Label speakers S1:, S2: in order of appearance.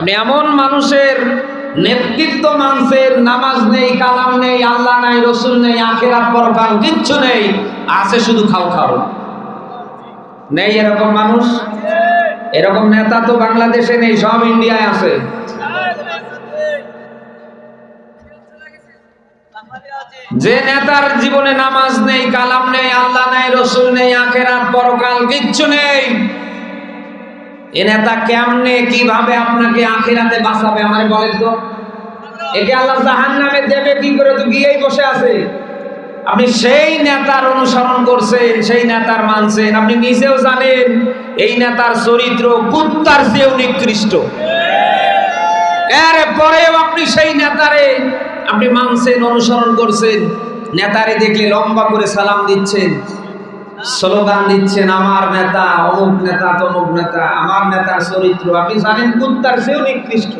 S1: আপনি এমন মানুষের নেতৃত্ব মানছেন, নামাজ নেই, কালাম নেই, আল্লাহ নাই, রসুল নেই, আখিরাত পরকাল কিচ্ছু নেই, আছে শুধু খাও খাও। নেই এরকম মানুষ? এরকম নেতা তো বাংলাদেশে নেই, সব ইন্ডিয়ায় আছে। যে নেতার জীবনে নামাজ নেই, কালাম নেই, আল্লাহ নাই, রসুল নেই, আখিরাত পরকাল কিচ্ছু নেই, এ নেতা কেমনে কিভাবে আপনাকে আখিরাতে বাঁচাবে আমারে বলেন তো? একে আল্লাহ জাহান্নামে দেবে কি করে? তো গিয়েই বসে আছে। আপনি সেই নেতার অনুসরণ করছেন, সেই নেতার মানছেন, আপনি নিজেও জানেন এই নেতার চরিত্র কুত্তার চেয়েও নিকৃষ্ট। এরপরেও আপনি সেই নেতারে আপনি মানছেন, অনুসরণ করছেন। নেতারে দেখলে লম্বা করে সালাম দিচ্ছেন, স্লোগান দিচ্ছেন, আমার নেতা অমুক নেতা তমুক নেতা, আমার নেতার চরিত্র আপনি জানেন কুত্তার চেয়েও নিকৃষ্ট।